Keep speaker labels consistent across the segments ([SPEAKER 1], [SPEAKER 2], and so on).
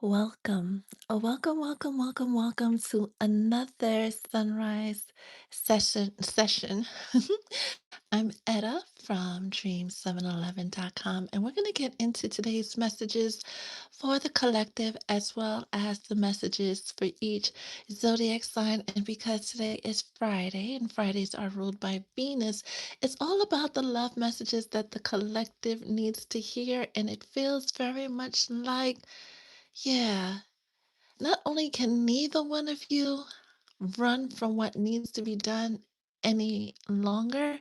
[SPEAKER 1] Welcome. Welcome to another sunrise session. I'm Etta from dream711.com, and we're going to get into today's messages for the collective as well as the messages for each zodiac sign. And because today is Friday and Fridays are ruled by Venus, it's all about the love messages that the collective needs to hear. And it feels very much like, yeah. Not only can neither one of you run from what needs to be done any longer,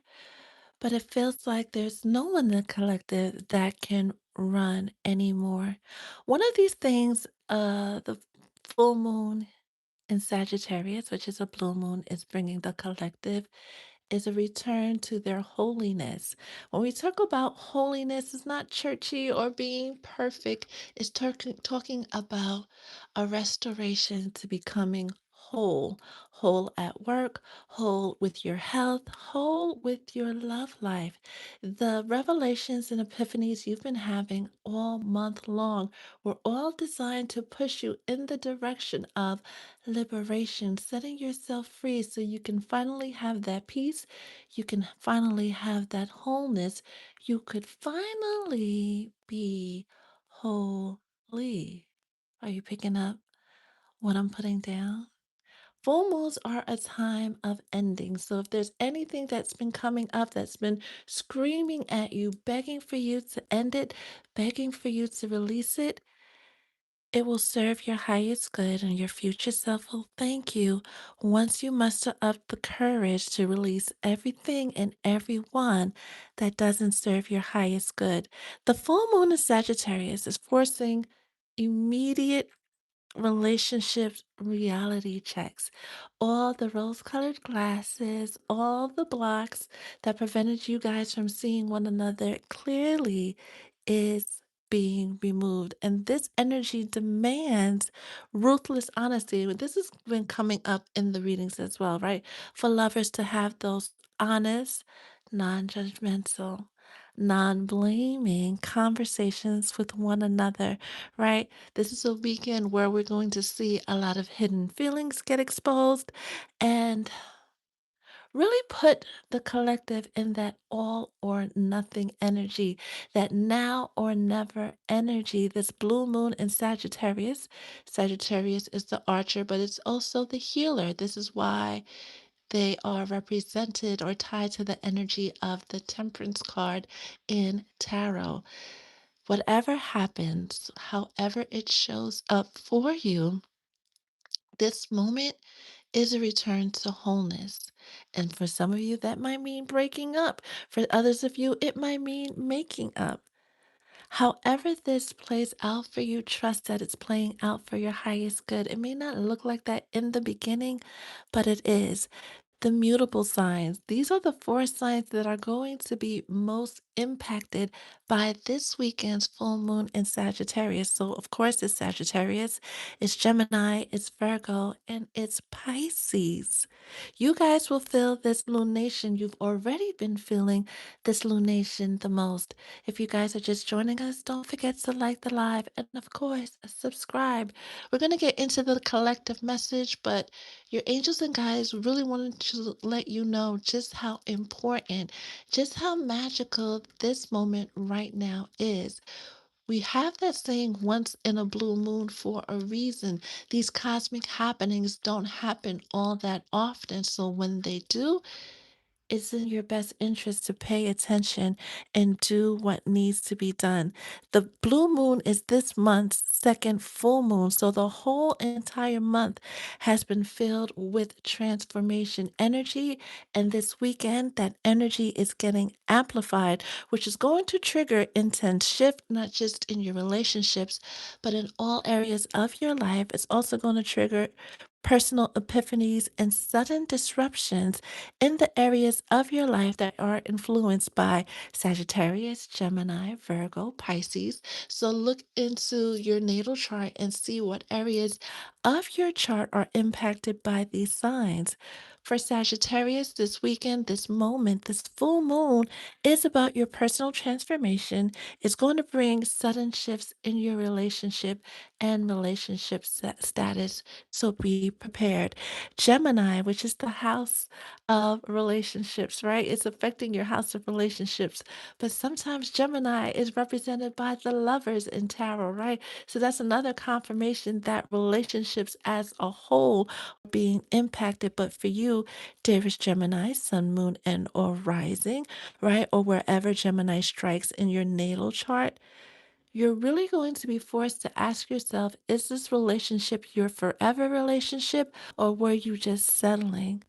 [SPEAKER 1] but it feels like there's no one in the collective that can run anymore. One of these things, the full moon in Sagittarius, which is a blue moon, is bringing the collective is a return to their holiness. When we talk about holiness, it's not churchy or being perfect. It's talking about a restoration to becoming whole. Whole at work, whole with your health, whole with your love life. The revelations and epiphanies you've been having all month long were all designed to push you in the direction of liberation, setting yourself free so you can finally have that peace. You can finally have that wholeness. You could finally be holy. Are you picking up what I'm putting down? Full moons are a time of ending. So if there's anything that's been coming up that's been screaming at you, begging for you to end it, begging for you to release it, it will serve your highest good, and your future self will thank you once you muster up the courage to release everything and everyone that doesn't serve your highest good. The full moon in Sagittarius is forcing immediate relationships reality checks. All the rose colored glasses, all the blocks that prevented you guys from seeing one another clearly is being removed. And this energy demands ruthless honesty. This has been coming up in the readings as well, right? For lovers to have those honest, non judgmental, non blaming conversations with one another, right? This is a weekend where we're going to see a lot of hidden feelings get exposed and really put the collective in that all or nothing energy, that now or never energy. This blue moon in Sagittarius. Sagittarius is the archer, but it's also the healer. This is why they are represented or tied to the energy of the Temperance card in Tarot. Whatever happens, however it shows up for you, this moment is a return to wholeness. And for some of you, that might mean breaking up. For others of you, it might mean making up. However, this plays out for you, trust that it's playing out for your highest good. It may not look like that in the beginning, but it is. The mutable signs. These are the four signs that are going to be most impacted by this weekend's full moon in Sagittarius. So, of course, it's Sagittarius, it's Gemini, it's Virgo, and it's Pisces. You guys will feel this lunation. You've already been feeling this lunation the most. If you guys are just joining us, don't forget to like the live and, of course, subscribe. We're going to get into the collective message, but your angels and guides really wanted to let you know just how important, just how magical this moment right now is. We have that saying once in a blue moon for a reason. These cosmic happenings don't happen all that often. So when they do, it's in your best interest to pay attention and do what needs to be done. The blue moon is this month's second full moon, so the whole entire month has been filled with transformation energy. And this weekend, that energy is getting amplified, which is going to trigger intense shift, not just in your relationships, but in all areas of your life. It's also going to trigger personal epiphanies and sudden disruptions in the areas of your life that are influenced by Sagittarius, Gemini, Virgo, Pisces. So look into your natal chart and see what areas of your chart are impacted by these signs. For Sagittarius, this weekend, this moment, this full moon is about your personal transformation. It's going to bring sudden shifts in your relationship and relationship status. So be prepared. Gemini, which is the house of relationships, right? It's affecting your house of relationships. But sometimes Gemini is represented by the lovers in tarot, right? So that's another confirmation that relationships as a whole are being impacted. But for you, dearest Gemini, sun, moon, and or rising, right? Or wherever Gemini strikes in your natal chart, you're really going to be forced to ask yourself, is this relationship your forever relationship or were you just settling?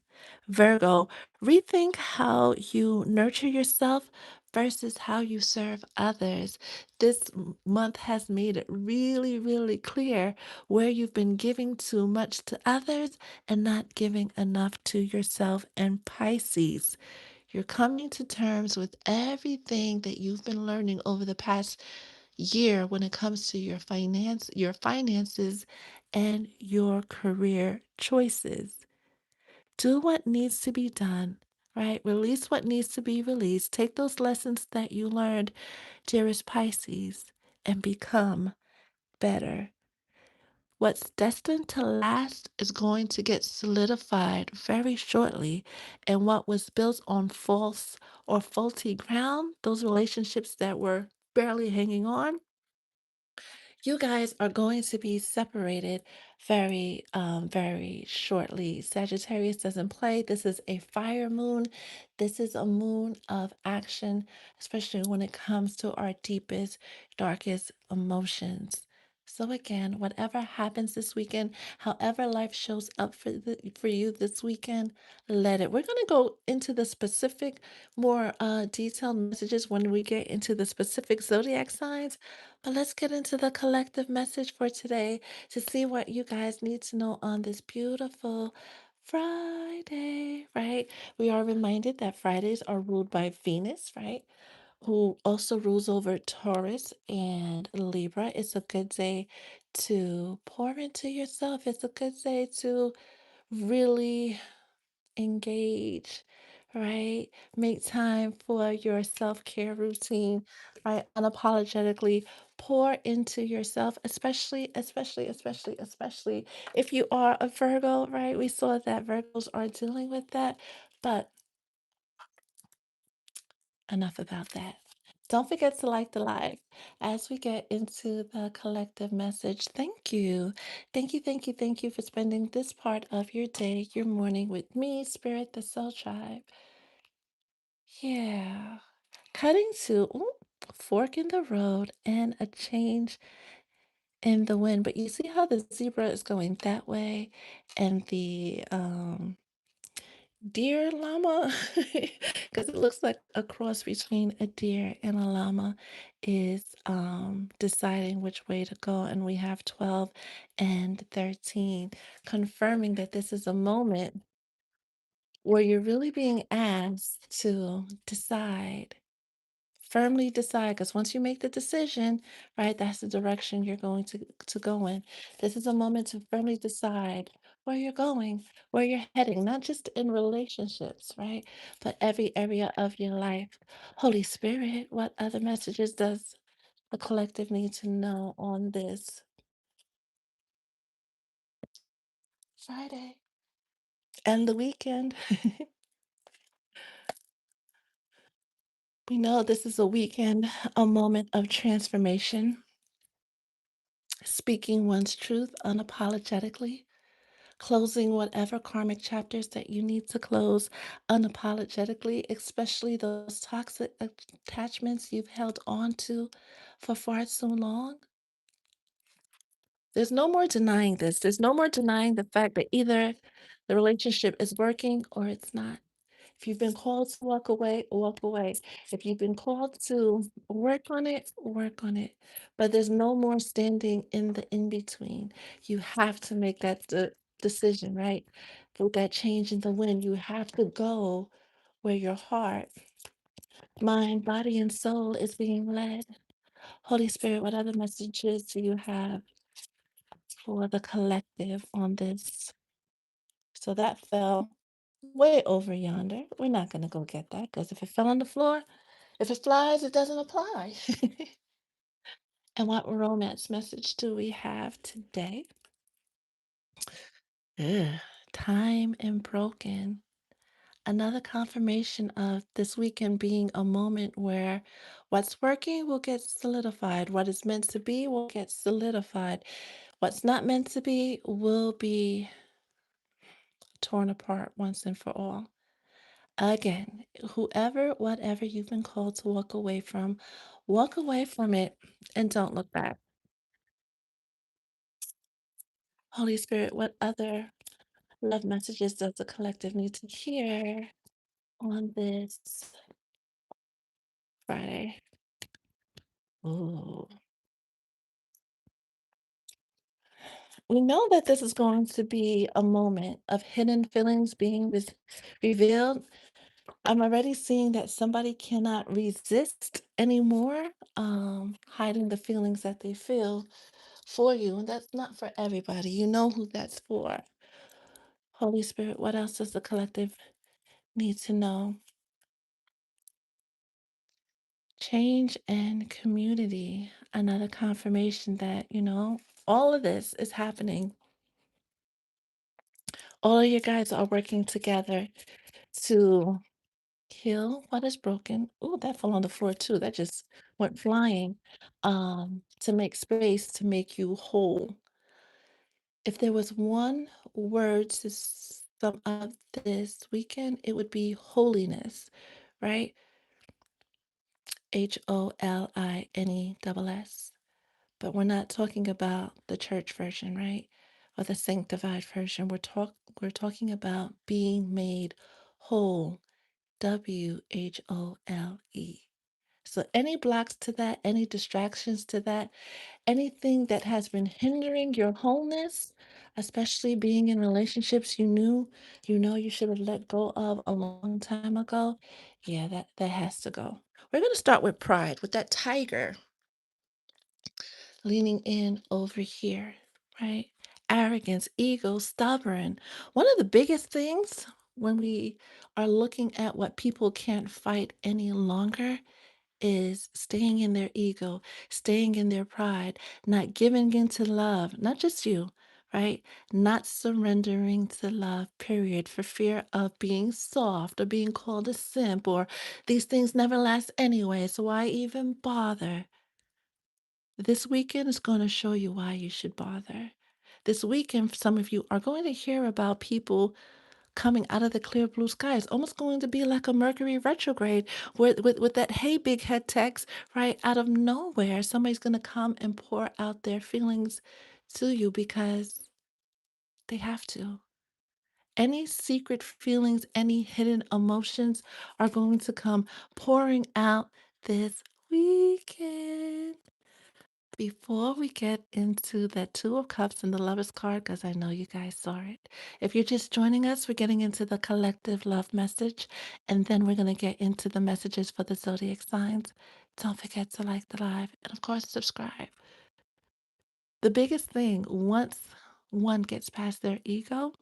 [SPEAKER 1] Virgo, rethink how you nurture yourself versus how you serve others. This month has made it really, really clear where you've been giving too much to others and not giving enough to yourself. And Pisces, you're coming to terms with everything that you've been learning over the past year when it comes to your finances and your career choices. Do what needs to be done, right? Release what needs to be released. Take those lessons that you learned, dearest Pisces, and become better. What's destined to last is going to get solidified very shortly. And what was built on false or faulty ground, those relationships that were barely hanging on, you guys are going to be separated very shortly. Sagittarius doesn't play. This is a fire moon. This is a moon of action, especially when it comes to our deepest, darkest emotions. So again, whatever happens this weekend, however life shows up for you this weekend, let it. We're gonna go into the specific, more detailed messages when we get into the specific zodiac signs. But let's get into the collective message for today to see what you guys need to know on this beautiful Friday, right? We are reminded that Fridays are ruled by Venus, right? Who also rules over Taurus and Libra. It's a good day to pour into yourself. It's a good day to really engage, right? Make time for your self care routine, right? Unapologetically pour into yourself, especially if you are a Virgo, right? We saw that Virgos are dealing with that, but enough about that. Don't forget to like the live as we get into the collective message. Thank you. Thank you for spending this part of your day, your morning with me, Spirit, the Soul Tribe. Yeah. Cutting to fork in the road and a change in the wind. But you see how the zebra is going that way and the deer llama, because it looks like a cross between a deer and a llama is deciding which way to go. And we have 12 and 13 confirming that this is a moment where you're really being asked to decide. Firmly decide, because once you make the decision, right, that's the direction you're going to go in. This is a moment to firmly decide where you're going, where you're heading, not just in relationships, right, but every area of your life. Holy Spirit, what other messages does the collective need to know on this Friday and the weekend? We know this is a weekend, a moment of transformation, speaking one's truth unapologetically, closing whatever karmic chapters that you need to close unapologetically, especially those toxic attachments you've held on to for far too long. There's no more denying this. There's no more denying the fact that either the relationship is working or it's not. If you've been called to walk away, walk away. If you've been called to work on it, work on it. But there's no more standing in the in between. You have to make that decision, right? With that change in the wind, you have to go where your heart, mind, body, and soul is being led. Holy Spirit, what other messages do you have for the collective on this? So that fell. way over yonder. We're not going to go get that because if it fell on the floor, if it flies, it doesn't apply. And what romance message do we have today? Ugh, time and broken. Another confirmation of this weekend being a moment where what's working will get solidified. What is meant to be will get solidified. What's not meant to be will be torn apart once and for all. Again, whoever, whatever you've been called to walk away from it and don't look back. Holy Spirit, what other love messages does the collective need to hear on this Friday? Ooh. We know that this is going to be a moment of hidden feelings being revealed. I'm already seeing that somebody cannot resist anymore, hiding the feelings that they feel for you. And that's not for everybody. You know who that's for. Holy Spirit, what else does the collective need to know? Change and community. Another confirmation that, all of this is happening. All of you guys are working together to heal what is broken. Ooh, that fell on the floor too. That just went flying. To make space to make you whole. If there was one word to sum up this weekend, it would be holiness, right? HOLINESS. But we're not talking about the church version, right? Or the sanctified version. We're talking about being made whole. WHOLE. So any blocks to that, any distractions to that, anything that has been hindering your wholeness, especially being in relationships you should have let go of a long time ago, yeah, that has to go. We're going to start with pride, with that tiger leaning in over here, right? Arrogance, ego, stubborn. One of the biggest things when we are looking at what people can't fight any longer is staying in their ego, staying in their pride, not giving into love, not just you, right? Not surrendering to love, period, for fear of being soft or being called a simp or these things never last anyway, so why even bother? This weekend is going to show you why you should bother. This weekend, some of you are going to hear about people coming out of the clear blue sky. It's almost going to be like a Mercury retrograde with that hey big head text right out of nowhere. Somebody's going to come and pour out their feelings to you because they have to. Any secret feelings, any hidden emotions are going to come pouring out this weekend. Before we get into the Two of Cups and the Lover's card, because I know you guys saw it, if you're just joining us, we're getting into the collective love message, and then we're going to get into the messages for the zodiac signs. Don't forget to like the live and, of course, subscribe. The biggest thing, once one gets past their ego,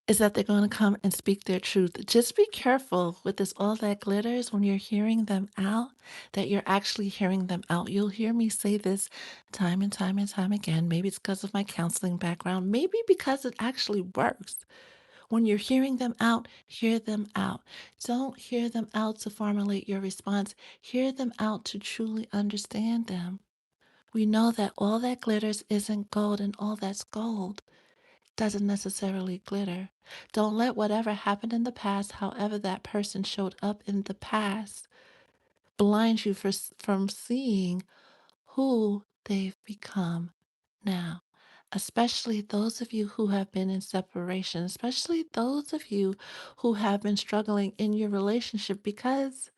[SPEAKER 1] is that they're going to come and speak their truth. Just be careful with this all that glitters when you're hearing them out, that you're actually hearing them out. You'll hear me say this time and time and time again. Maybe it's because of my counseling background, maybe because it actually works. When you're hearing them out, hear them out. Don't hear them out to formulate your response. Hear them out to truly understand them. We know that all that glitters isn't gold and all that's gold doesn't necessarily glitter. Don't let whatever happened in the past, however that person showed up in the past, blind you from seeing who they've become now. Especially those of you who have been in separation, especially those of you who have been struggling in your relationship because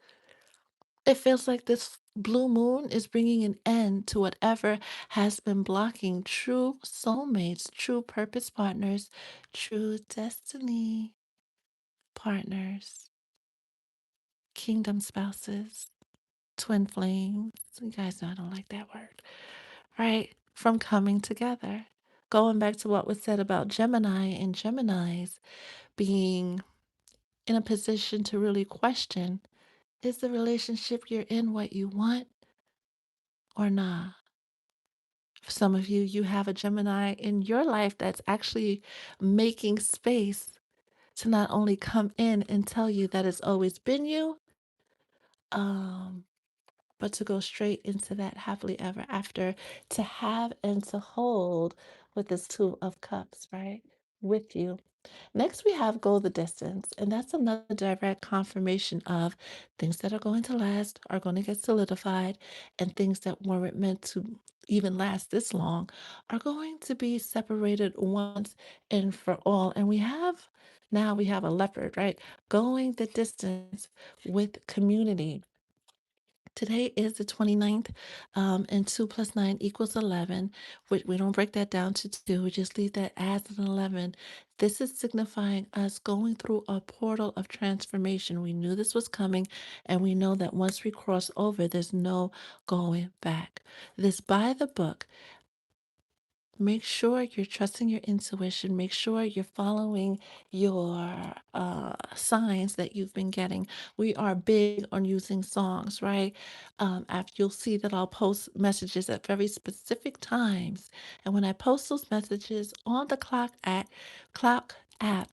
[SPEAKER 1] it feels like this blue moon is bringing an end to whatever has been blocking true soulmates, true purpose partners, true destiny partners, kingdom spouses, twin flames. You guys know I don't like that word, right? From coming together. going back to what was said about Gemini and Geminis being in a position to really question, is the relationship you're in what you want or not? For some of you, you have a Gemini in your life that's actually making space to not only come in and tell you that it's always been you, um, but to go straight into that happily ever after, to have and to hold with this Two of Cups, right? With you. Next, we have go the distance, and that's another direct confirmation of things that are going to last are going to get solidified, and things that weren't meant to even last this long are going to be separated once and for all. And we have a leopard, right? Going the distance with community. Today is the 29th, and 2 plus 9 equals 11. We don't break that down to 2, we just leave that as an 11. This is signifying us going through a portal of transformation. We knew this was coming, and we know that once we cross over, there's no going back. This by the book. Make sure you're trusting your intuition. Make sure you're following your signs that you've been getting. We are big on using songs, right? After you'll see that I'll post messages at very specific times, and when I post those messages on the clock app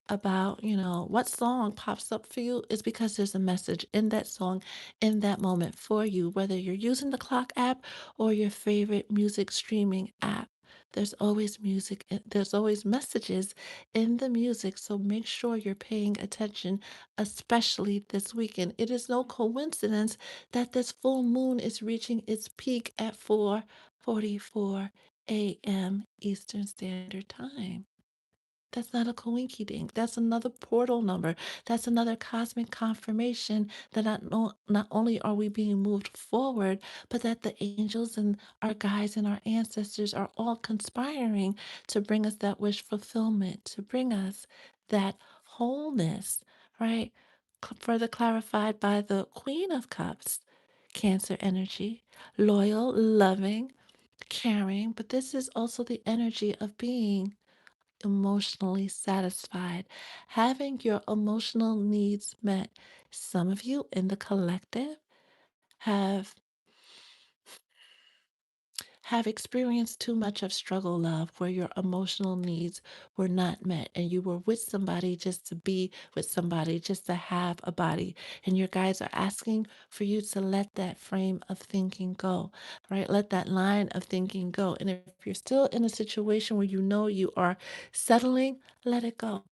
[SPEAKER 1] about what song pops up for you, is because there's a message in that song in that moment for you, whether you're using the clock app or your favorite music streaming app. There's always music, there's always messages in the music. So make sure you're paying attention, especially this weekend. It is no coincidence that this full moon is reaching its peak at 4:44 a.m. Eastern Standard Time. That's not a coinky dink. That's another portal number. That's another cosmic confirmation that not only are we being moved forward, but that the angels and our guides and our ancestors are all conspiring to bring us that wish fulfillment, to bring us that wholeness, right? Further clarified by the Queen of Cups, Cancer energy, loyal, loving, caring, but this is also the energy of being emotionally satisfied, having your emotional needs met. Some of you in the collective have have experienced too much of struggle love where your emotional needs were not met, and you were with somebody just to be with somebody, just to have a body, and your guys are asking for you to let that frame of thinking go, right? Let that line of thinking go. And if you're still in a situation where you know you are settling, let it go.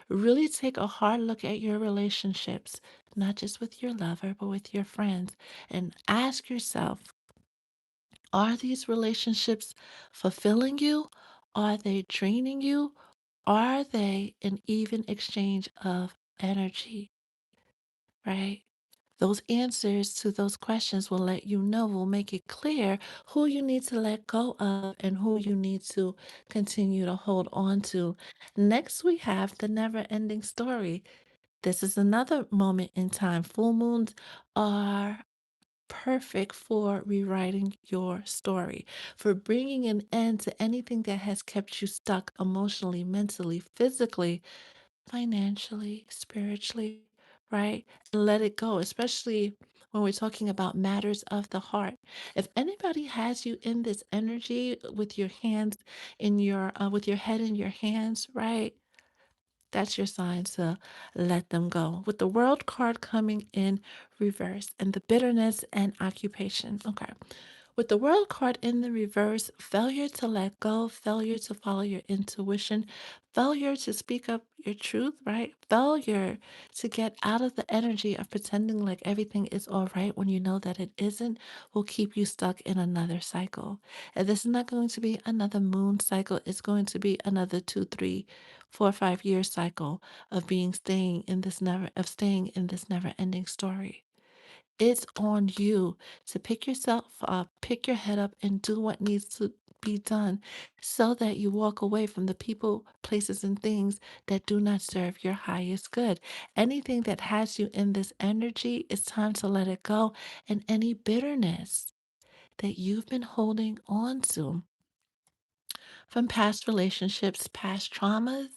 [SPEAKER 1] Really take a hard look at your relationships, not just with your lover, but with your friends, and ask yourself, are these relationships fulfilling you? Are they draining you? Are they an even exchange of energy, right? Those answers to those questions will let you know, will make it clear who you need to let go of and who you need to continue to hold on to. Next, we have the never ending story. This is another moment in time. Full moons are perfect for rewriting your story, for bringing an end to anything that has kept you stuck emotionally, mentally, physically, financially, spiritually, right? And let it go, especially when we're talking about matters of the heart. If anybody has you in this energy with your hands with your head in your hands, right? That's your sign to let them go. With the world card coming in reverse and the bitterness and occupation. Okay. With the world card in the reverse, failure to let go, failure to follow your intuition, failure to speak up your truth, right? Failure to get out of the energy of pretending like everything is all right when you know that it isn't will keep you stuck in another cycle. And this is not going to be another moon cycle. It's going to be another 2, 3, 4, 5 year cycle of staying in this never ending story. It's on you to pick yourself up, pick your head up, and do what needs to be done so that you walk away from the people, places, and things that do not serve your highest good. Anything that has you in this energy, it's time to let it go. And any bitterness that you've been holding on to, from past relationships, past traumas.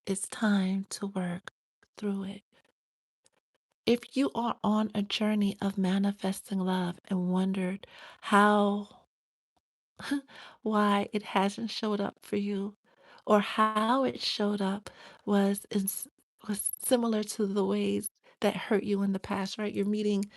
[SPEAKER 1] It's time to work through it. If you are on a journey of manifesting love and wondered how, why it hasn't showed up for you, or how it showed up was similar to the ways that hurt you in the past, right? You're meeting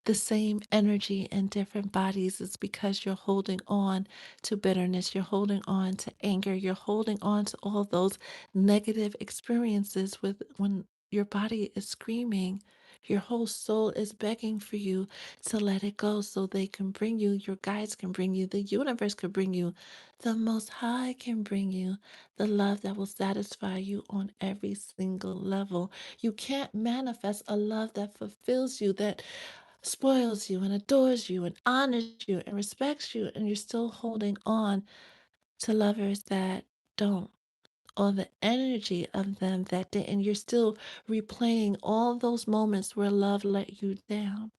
[SPEAKER 1] the same energy in different bodies. It's because you're holding on to bitterness, you're holding on to anger, you're holding on to all those negative experiences with when your body is screaming. Your whole soul is begging for you to let it go so they can bring you, your guides can bring you, the universe can bring you, the Most High can bring you the love that will satisfy you on every single level. You can't manifest a love that fulfills you, that spoils you and adores you and honors you and respects you, and you're still holding on to lovers that don't, or the energy of them that did, and you're still replaying all those moments where love let you down.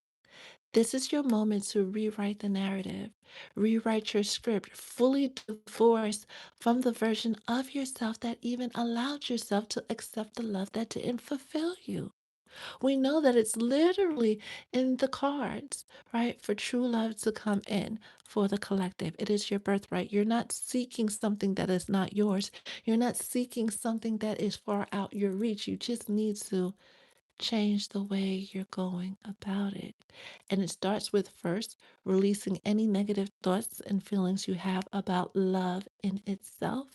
[SPEAKER 1] This is your moment to rewrite the narrative, rewrite your script, fully divorce from the version of yourself that even allowed yourself to accept the love that didn't fulfill you. We know that it's literally in the cards, right? For true love to come in for the collective. It is your birthright. You're not seeking something that is not yours. You're not seeking something that is far out your reach. You just need to change the way you're going about it. And it starts with first releasing any negative thoughts and feelings you have about love in itself.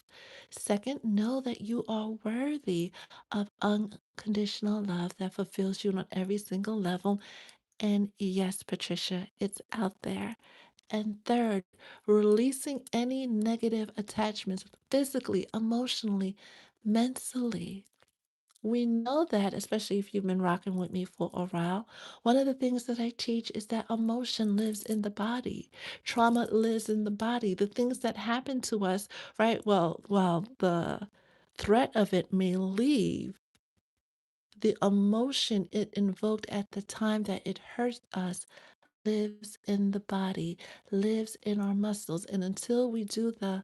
[SPEAKER 1] Second, know that you are worthy of unconditional love that fulfills you on every single level. And yes, Patricia, it's out there. And third, releasing any negative attachments physically, emotionally, mentally. We know that, especially if you've been rocking with me for a while. One of the things that I teach is that emotion lives in the body. Trauma lives in the body. The things that happen to us, right? Well, while the threat of it may leave, the emotion it invoked at the time that it hurt us lives in the body, lives in our muscles. And until we do the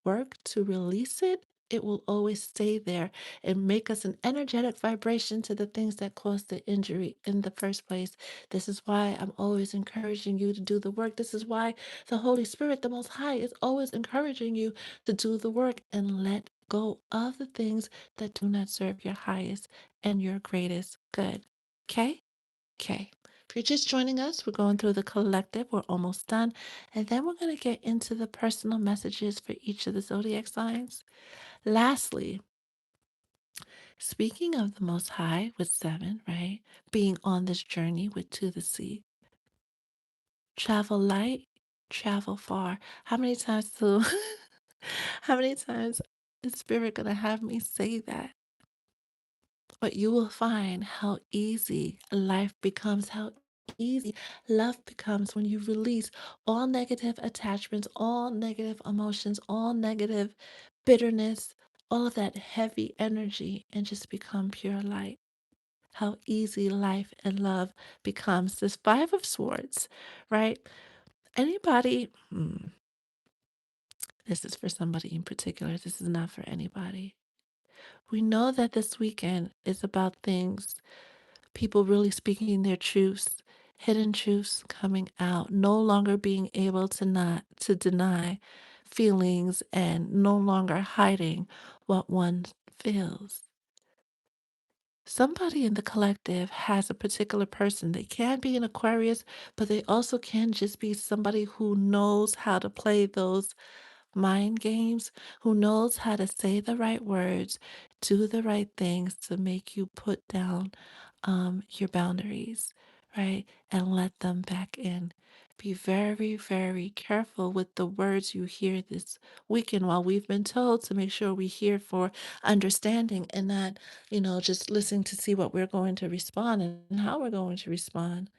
[SPEAKER 1] work to release it, it will always stay there and make us an energetic vibration to the things that caused the injury in the first place. This is why I'm always encouraging you to do the work. This is why the Holy Spirit, the Most High, is always encouraging you to do the work and let go of the things that do not serve your highest and your greatest good. Okay? Okay. If you're just joining us, we're going through the collective. We're almost done. And then we're going to get into the personal messages for each of the zodiac signs. Lastly, speaking of the Most High with seven, right? Being on this journey with to the sea. Travel light, travel far. How many times do how many times is Spirit gonna have me say that? But you will find how easy life becomes, how easy love becomes when you release all negative attachments, all negative emotions, all negative bitterness, all of that heavy energy, and just become pure light. How easy life and love becomes. This Five of Swords, right? Anybody, this is for somebody in particular, this is not for anybody. We know that this weekend is about things, people really speaking their truths, hidden truths coming out, no longer being able to deny feelings and no longer hiding what one feels. Somebody in the collective has a particular person. They can be an Aquarius, but they also can just be somebody who knows how to play those mind games, who knows how to say the right words, do the right things to make you put down your boundaries, right? And let them back in. Be very, very careful with the words you hear this weekend while we've been told to make sure we hear for understanding and not, just listening to see what we're going to respond and how we're going to respond.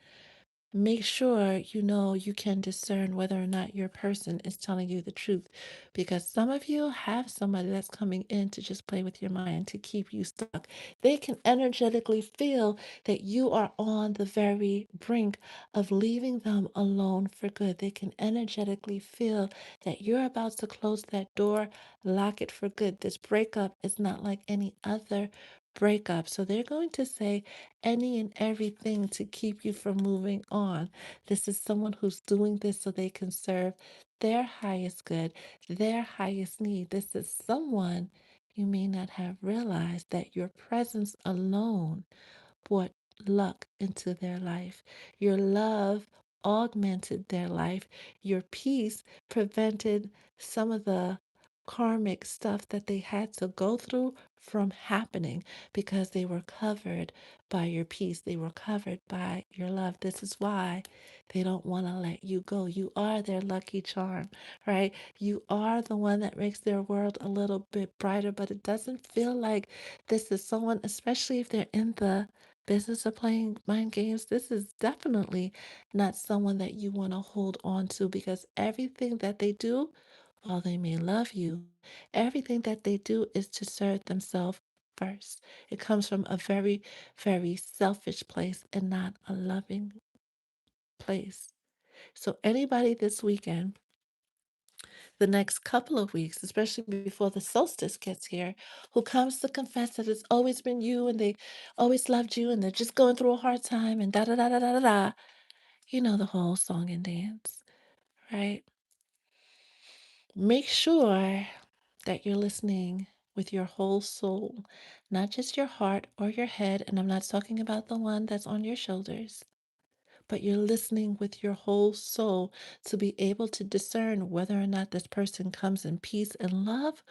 [SPEAKER 1] make sure you know you can discern whether or not your person is telling you the truth. Because some of you have somebody that's coming in to just play with your mind, to keep you stuck. They can energetically feel that you are on the very brink of leaving them alone for good. They can energetically feel that you're about to close that door, lock it for good. This breakup is not like any other breakup. So they're going to say any and everything to keep you from moving on. This is someone who's doing this so they can serve their highest good, their highest need. This is someone you may not have realized that your presence alone brought luck into their life. Your love augmented their life. Your peace prevented some of the karmic stuff that they had to go through from happening because they were covered by your peace. They were covered by your love. This is why they don't want to let you go. You are their lucky charm, right? You are the one that makes their world a little bit brighter, but it doesn't feel like this is someone, especially if they're in the business of playing mind games. This is definitely not someone that you want to hold on to because everything that they do, while they may love you, everything that they do is to serve themselves first. It comes from a very, very selfish place and not a loving place. So, anybody this weekend, the next couple of weeks, especially before the solstice gets here, who comes to confess that it's always been you and they always loved you and they're just going through a hard time and da da da da da da da. You know the whole song and dance, right? Make sure that you're listening with your whole soul, not just your heart or your head. And I'm not talking about the one that's on your shoulders, but you're listening with your whole soul to be able to discern whether or not this person comes in peace and love,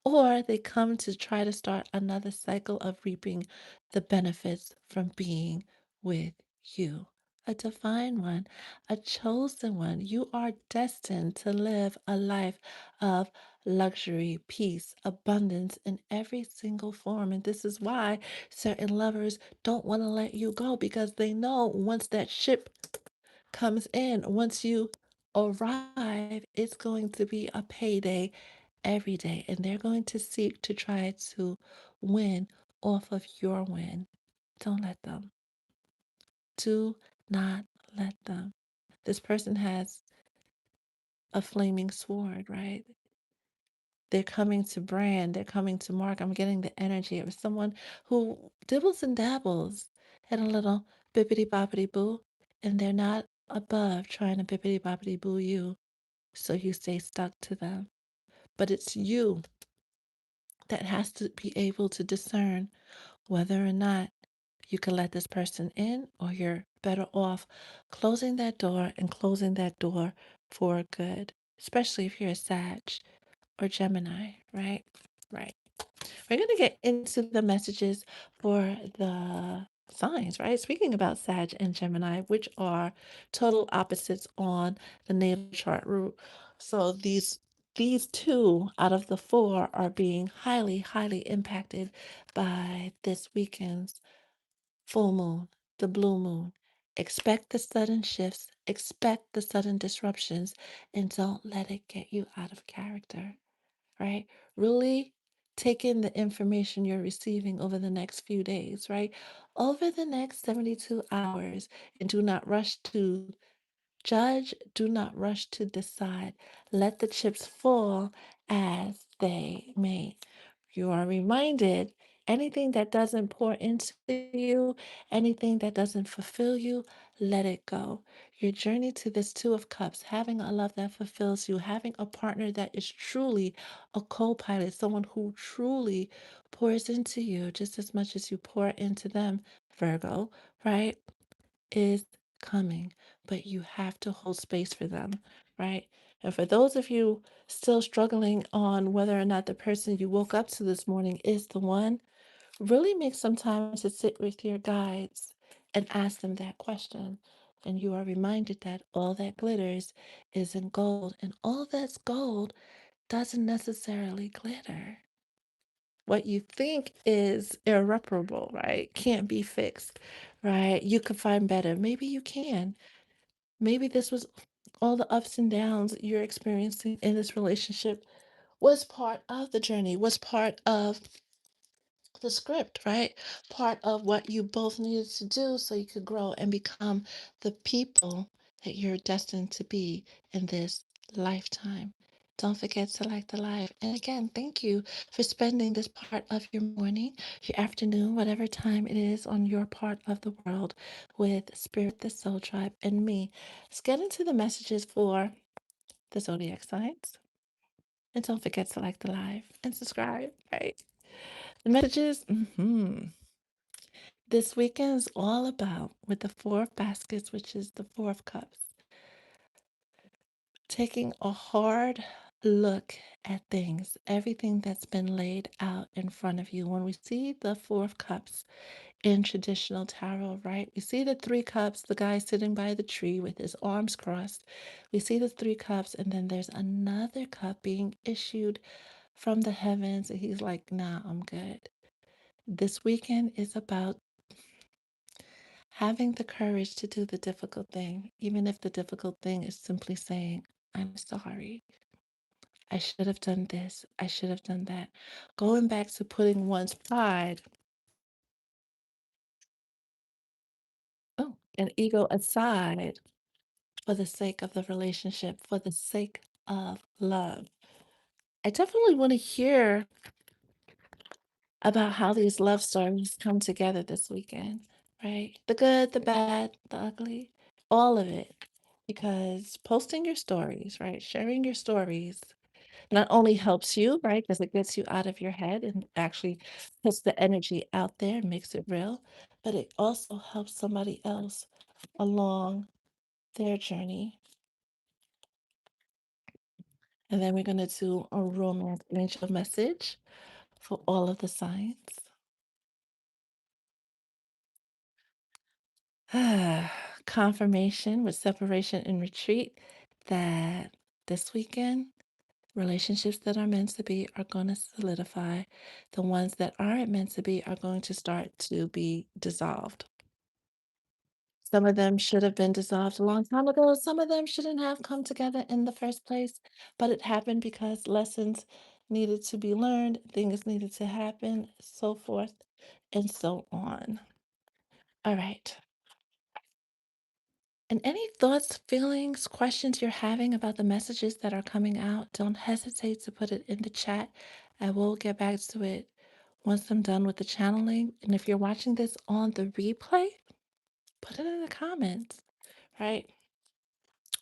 [SPEAKER 1] or they come to try to start another cycle of reaping the benefits from being with you. A divine one, a chosen one. You are destined to live a life of luxury, peace, abundance in every single form. And this is why certain lovers don't want to let you go because they know once that ship comes in, once you arrive, it's going to be a payday every day. And they're going to seek to try to win off of your win. Don't let them. Do not let them. This person has a flaming sword, right? They're coming to brand, they're coming to mark. I'm getting the energy of someone who dibbles and dabbles in a little bippity boppity boo, and they're not above trying to bippity boppity boo you, so you stay stuck to them. But it's you that has to be able to discern whether or not you can let this person in or you're better off closing that door and closing that door for good, especially if you're a Sag or Gemini, right? Right. We're going to get into the messages for the signs, right? Speaking about Sag and Gemini, which are total opposites on the natal chart root. So these two out of the four are being highly, highly impacted by this weekend's full moon, the blue moon. Expect the sudden shifts, expect the sudden disruptions, and don't let it get you out of character, right? Really take in the information you're receiving over the next few days, right? Over the next 72 hours, and do not rush to judge, do not rush to decide. Let the chips fall as they may. You are reminded anything that doesn't pour into you, anything that doesn't fulfill you, let it go. Your journey to this Two of Cups, having a love that fulfills you, having a partner that is truly a co pilot, someone who truly pours into you just as much as you pour into them, Virgo, right? Is coming, but you have to hold space for them, right? And for those of you still struggling on whether or not the person you woke up to this morning is the one, really make some time to sit with your guides and ask them that question. And you are reminded that all that glitters isn't gold, and all that's gold doesn't necessarily glitter. What you think is irreparable, right? Can't be fixed, right? You could find better. Maybe you can. Maybe this was all the ups and downs you're experiencing in this relationship was part of the journey, was part of the script, right? Part of what you both needed to do so you could grow and become the people that you're destined to be in this lifetime. Don't forget to like the live. And again, thank you for spending this part of your morning, your afternoon, whatever time it is on your part of the world with Spirit, the Soul Tribe, and me. Let's get into the messages for the zodiac signs. And don't forget to like the live and subscribe, right? The messages, this weekend is all about with the Four of Baskets, which is the Four of Cups, taking a hard look at things, everything that's been laid out in front of you. When we see the Four of Cups in traditional tarot, right? We see the three cups, the guy sitting by the tree with his arms crossed. We see the three cups, and then there's another cup being issued from the heavens. And he's like, nah, I'm good. This weekend is about having the courage to do the difficult thing, even if the difficult thing is simply saying, I'm sorry. I should have done this. I should have done that. Going back to putting one's pride, and ego aside for the sake of the relationship, for the sake of love. I definitely want to hear about how these love stories come together this weekend, right? The good, the bad, the ugly, all of it. Because posting your stories, right? Sharing your stories not only helps you, right? Because it gets you out of your head and actually puts the energy out there, makes it real, but it also helps somebody else along their journey. And then we're going to do a romance angel message for all of the signs. Confirmation with separation and retreat that this weekend, relationships that are meant to be are going to solidify. The ones that aren't meant to be are going to start to be dissolved. Some of them should have been dissolved a long time ago. Some of them shouldn't have come together in the first place, but it happened because lessons needed to be learned, things needed to happen, so forth and so on. All right. And any thoughts, feelings, questions you're having about the messages that are coming out, don't hesitate to put it in the chat. I will get back to it once I'm done with the channeling. And if you're watching this on the replay, put it in the comments, right?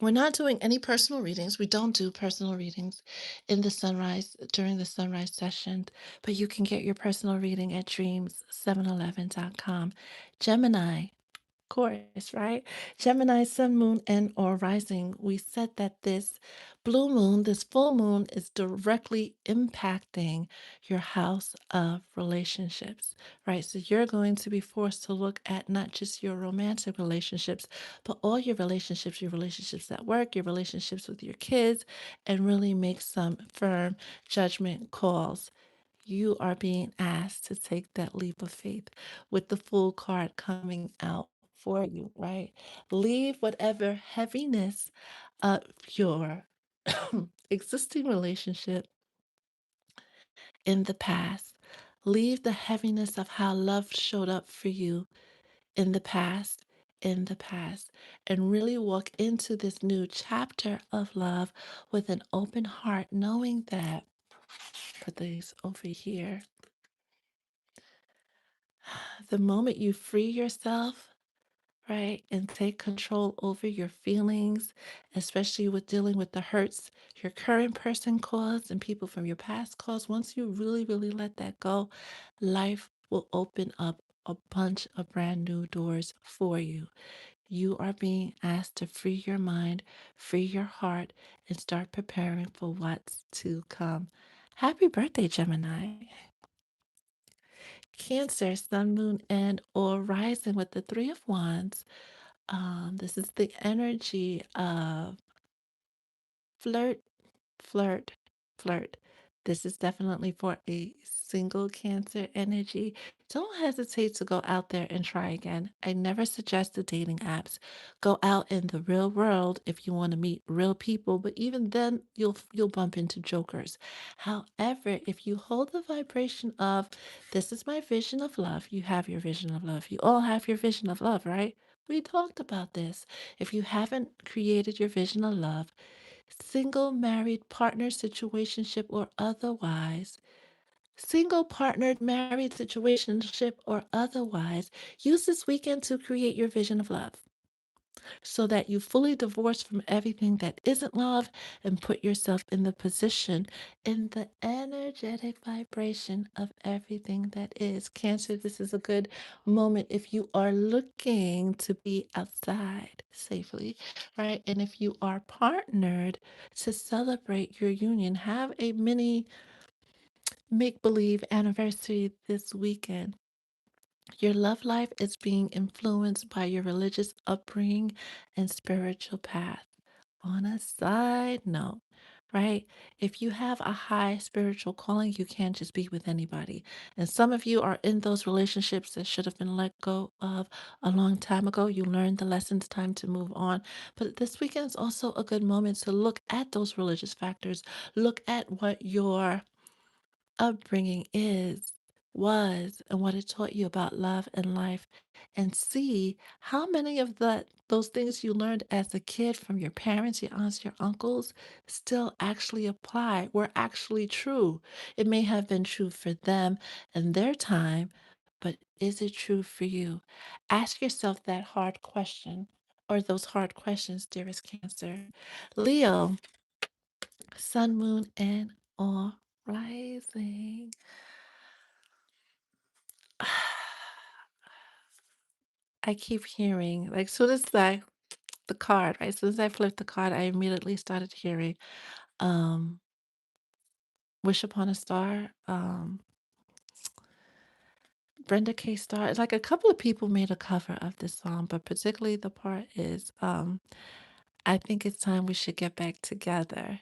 [SPEAKER 1] We're not doing any personal readings. We don't do personal readings in the sunrise during the sunrise session, but you can get your personal reading at dreams711.com. Gemini, course, right? Gemini, sun, moon, and or rising. We said that this blue moon, this full moon, is directly impacting your house of relationships, right? So you're going to be forced to look at not just your romantic relationships, but all your relationships at work, your relationships with your kids, and really make some firm judgment calls. You are being asked to take that leap of faith with the full card coming out for you, right? Leave whatever heaviness of your existing relationship in the past. Leave the heaviness of how love showed up for you in the past, and really walk into this new chapter of love with an open heart, knowing that, put these over here, the moment you free yourself, right, and take control over your feelings, especially with dealing with the hurts your current person caused and people from your past caused, once you really, really let that go, life will open up a bunch of brand new doors for you. You are being asked to free your mind, free your heart, and start preparing for what's to come. Happy birthday, Gemini. Cancer, sun, moon, and or rising with the Three of Wands. This is the energy of flirt, flirt, flirt. This is definitely for a single Cancer energy. Don't hesitate to go out there and try again. I never suggest the dating apps. Go out in the real world if you want to meet real people, but even then you'll bump into jokers. However, if you hold the vibration of this is my vision of love, you have your vision of love. You all have your vision of love, right? We talked about this. If you haven't created your vision of love, single, married, partner, situationship, or otherwise, single, partnered, married, situationship, or otherwise, use this weekend to create your vision of love so that you fully divorce from everything that isn't love and put yourself in the position, in the energetic vibration of everything that is. Cancer, this is a good moment if you are looking to be outside safely, right? And if you are partnered to celebrate your union, have a mini make believe anniversary this weekend. Your love life is being influenced by your religious upbringing and spiritual path. On a side note, right? If you have a high spiritual calling, you can't just be with anybody. And some of you are in those relationships that should have been let go of a long time ago. You learned the lessons, time to move on. But this weekend is also a good moment to look at those religious factors, look at what your upbringing is, was, and what it taught you about love and life, and see how many of those things you learned as a kid from your parents, your aunts, your uncles still actually apply, were actually true. It may have been true for them and their time, but is it true for you? Ask yourself that hard question or those hard questions, dearest Cancer. Leo, Sun, Moon, and or rising. I keep hearing, like, soon as the card, right? As soon as I flipped the card, I immediately started hearing um Wish Upon a Star, Brenda K. Starr. Like a couple of people made a cover of this song, but particularly the part is I think it's time we should get back together.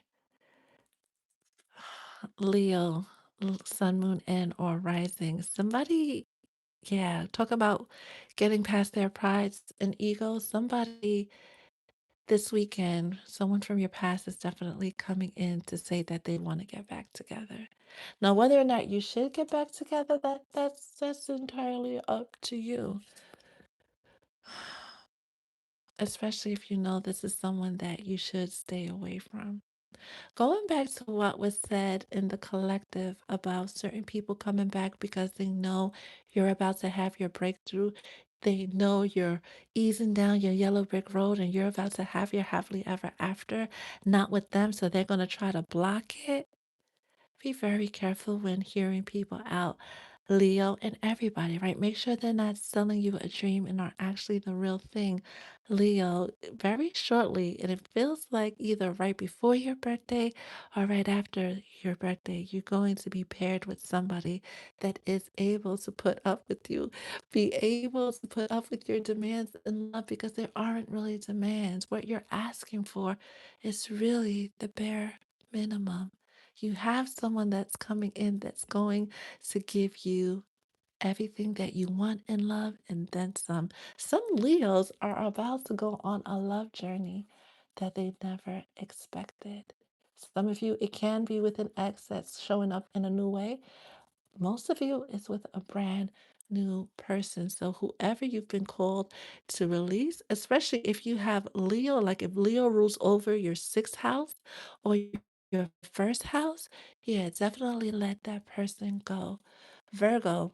[SPEAKER 1] Leo, Sun, Moon, and or rising. Somebody, yeah, talk about getting past their prides and egos. Somebody this weekend, someone from your past is definitely coming in to say that they want to get back together. Now, whether or not you should get back together, that's entirely up to you. Especially if you know this is someone that you should stay away from. Going back to what was said in the collective about certain people coming back because they know you're about to have your breakthrough. They know you're easing down your yellow brick road and you're about to have your happily ever after, not with them. So they're going to try to block it. Be very careful when hearing people out, Leo, and everybody, right? Make sure they're not selling you a dream and are actually the real thing. Leo, very shortly, and it feels like either right before your birthday or right after your birthday, you're going to be paired with somebody that is able to put up with you, be able to put up with your demands in love because there aren't really demands. What you're asking for is really the bare minimum. You have someone that's coming in that's going to give you everything that you want in love and then some. Some Leos are about to go on a love journey that they never expected. Some of you, it can be with an ex that's showing up in a new way. Most of you is with a brand new person. So whoever you've been called to release, especially if you have Leo, like if Leo rules over your sixth house or your first house, yeah, definitely let that person go. Virgo,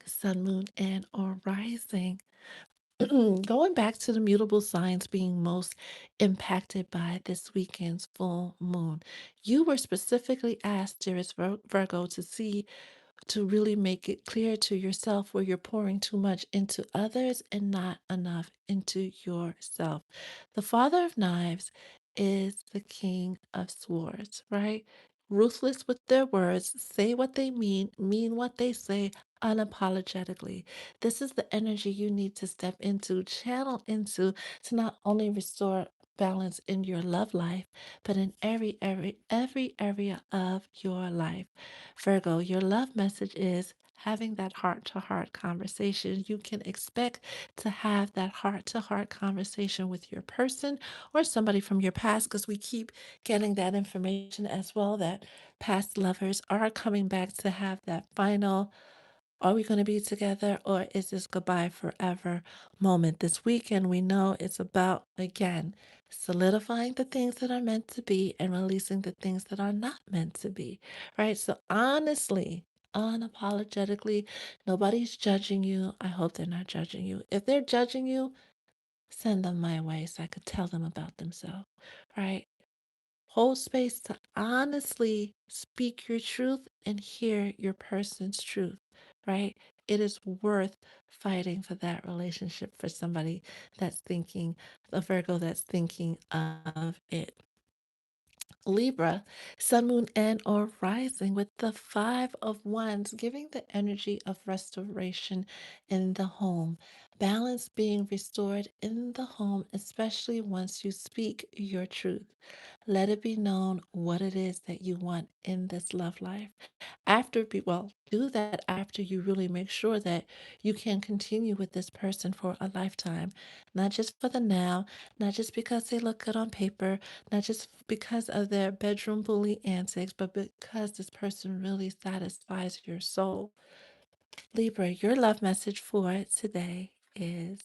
[SPEAKER 1] sun, moon, and or rising. Going back to the mutable signs being most impacted by this weekend's full moon, you were specifically asked, dearest Virgo, to see to really make it clear to yourself where you're pouring too much into others and not enough into yourself. The Father of Knives is the King of Swords, right? Ruthless with their words, say what they mean what they say unapologetically. This is the energy you need to step into, channel into to not only restore balance in your love life, but in every area of your life. Virgo, your love message is having that heart to heart conversation. You can expect to have that heart to heart conversation with your person or somebody from your past because we keep getting that information as well that past lovers are coming back to have that final are we going to be together or is this goodbye forever moment? This weekend, we know it's about, again, solidifying the things that are meant to be and releasing the things that are not meant to be, right? So, honestly, unapologetically, nobody's judging you. I hope they're not judging you. If they're judging you, send them my way so I could tell them about themselves, right? Hold space to honestly speak your truth and hear your person's truth, right? It is worth fighting for that relationship for somebody that's thinking, a Virgo that's thinking of it. Libra, sun, moon, and or rising with the five of wands, giving the energy of restoration in the home. Balance being restored in the home, especially once you speak your truth. Let it be known what it is that you want in this love life. Do that after you really make sure that you can continue with this person for a lifetime, not just for the now, not just because they look good on paper, not just because of their bedroom bully antics, but because this person really satisfies your soul. Libra, your love message for today is